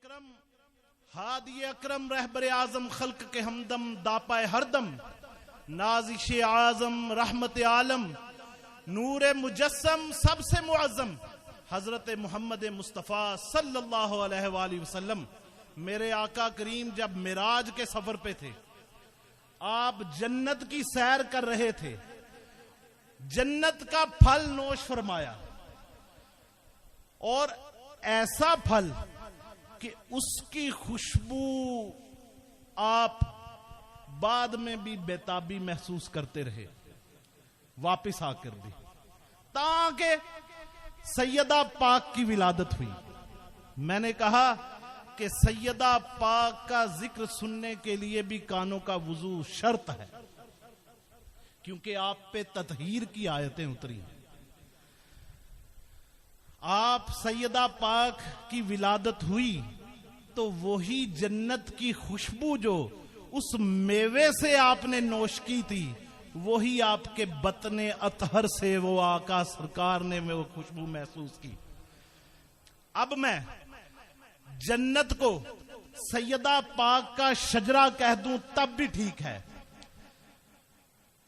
اکرم ہادی اکرم رہبر اعظم خلق کے ہمدم داپائے ہردم نازش اعظم رحمت عالم نور مجسم سب سے معظم حضرت محمد مصطفیٰ صلی اللہ علیہ وآلہ وسلم میرے آقا کریم جب معراج کے سفر پہ تھے، آپ جنت کی سیر کر رہے تھے، جنت کا پھل نوش فرمایا، اور ایسا پھل کہ اس کی خوشبو آپ بعد میں بھی بےتابی محسوس کرتے رہے، واپس آ کر بھی، تاکہ سیدہ پاک کی ولادت ہوئی۔ میں نے کہا کہ سیدہ پاک کا ذکر سننے کے لیے بھی کانوں کا وضو شرط ہے، کیونکہ آپ پہ تطہیر کی آیتیں اتری ہیں۔ آپ سیدہ پاک کی ولادت ہوئی تو وہی جنت کی خوشبو جو اس میوے سے آپ نے نوش کی تھی، وہی آپ کے بطن اطہر سے وہ آقا سرکار نے وہ خوشبو محسوس کی۔ اب میں جنت کو سیدہ پاک کا شجرہ کہہ دوں تب بھی ٹھیک ہے،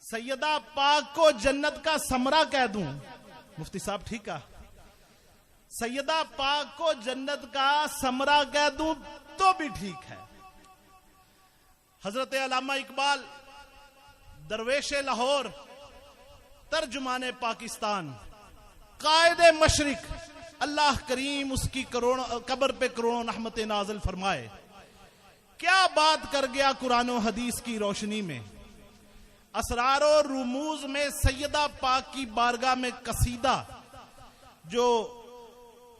سیدہ پاک کو جنت کا ثمرہ کہہ دوں، مفتی صاحب ٹھیک ہے، سیدہ پاک کو جنت کا ثمرہ کہہ دوں تو بھی ٹھیک ہے۔ حضرت علامہ اقبال درویش لاہور، ترجمان پاکستان، قائد مشرق، اللہ کریم اس کی قبر پہ کروڑوں رحمت نازل فرمائے، کیا بات کر گیا قرآن و حدیث کی روشنی میں۔ اسرار و رموز میں سیدہ پاک کی بارگاہ میں قصیدہ جو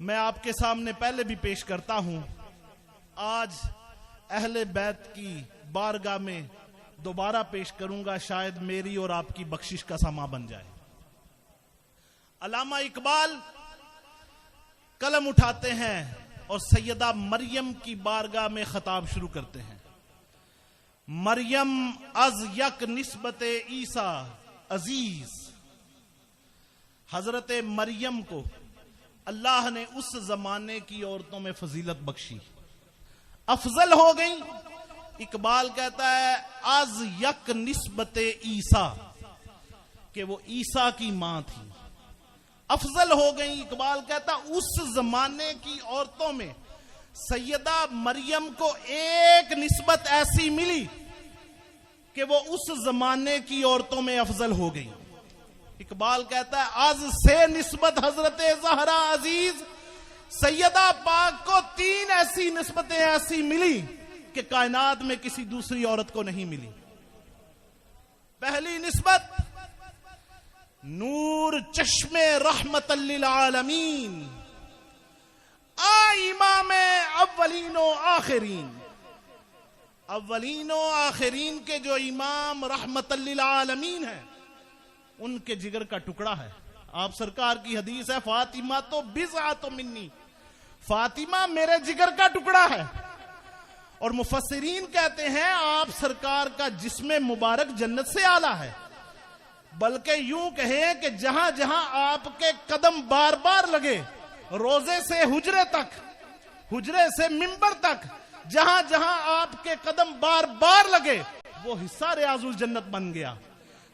میں آپ کے سامنے پہلے بھی پیش کرتا ہوں، آج اہل بیت کی بارگاہ میں دوبارہ پیش کروں گا، شاید میری اور آپ کی بخشش کا سامان بن جائے۔ علامہ اقبال قلم اٹھاتے ہیں اور سیدہ مریم کی بارگاہ میں خطاب شروع کرتے ہیں۔ مریم از یک نسبت عیسیٰ عزیز، حضرت مریم کو اللہ نے اس زمانے کی عورتوں میں فضیلت بخشی، افضل ہو گئی۔ اقبال کہتا ہے از یک نسبت عیسیٰ، کہ وہ عیسیٰ کی ماں تھی، افضل ہو گئی۔ اقبال کہتا اس زمانے کی عورتوں میں سیدہ مریم کو ایک نسبت ایسی ملی کہ وہ اس زمانے کی عورتوں میں افضل ہو گئی۔ اقبال کہتا ہے از سے نسبت حضرت زہرا عزیز، سیدہ پاک کو تین ایسی نسبتیں ایسی ملی کہ کائنات میں کسی دوسری عورت کو نہیں ملی۔ پہلی نسبت نور چشم رحمت للعالمین، امام اولین و آخرین، اولین و آخرین کے جو امام رحمت للعالمین ہیں، ان کے جگر کا ٹکڑا ہے۔ آپ سرکار کی حدیث ہے فاطمہ تو بضعۃ منی، فاطمہ میرے جگر کا ٹکڑا ہے۔ اور مفسرین کہتے ہیں آپ سرکار کا جسم مبارک جنت سے اعلیٰ ہے، بلکہ یوں کہیں کہ جہاں جہاں آپ کے قدم بار بار لگے، روزے سے حجرے تک، حجرے سے منبر تک، جہاں جہاں آپ کے قدم بار بار لگے وہ حصہ ریاض الجنت بن گیا۔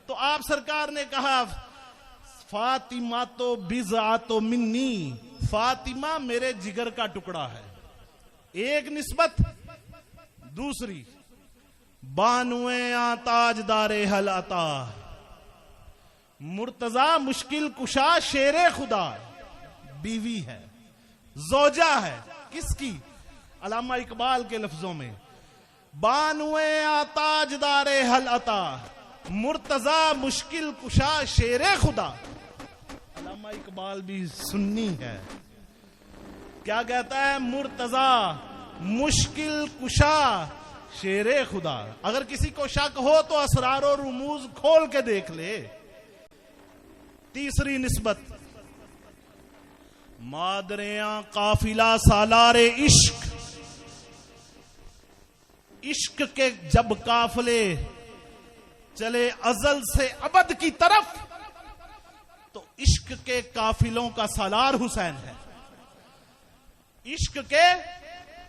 تو آپ سرکار نے کہا فاطمہ تو بضعۃ منی، فاطمہ میرے جگر کا ٹکڑا ہے، ایک نسبت۔ دوسری بانویں تاجدار حل عطا، مرتضی مشکل کشا شیر خدا، بیوی ہے، زوجہ ہے، کس کی؟ علامہ اقبال کے لفظوں میں بانویں تاجدار حل عطا، مرتضی مشکل کشا شیر خدا۔ علامہ اقبال بھی سنی ہے، کیا کہتا ہے؟ مرتضی مشکل کشا شیر خدا۔ اگر کسی کو شک ہو تو اسرار و رموز کھول کے دیکھ لے۔ تیسری نسبت مادریاں قافلہ سالار عشق، عشق کے جب قافلے چلے ازل سے ابد کی طرف تو عشق کے قافلوں کا سالار حسین ہے، عشق کے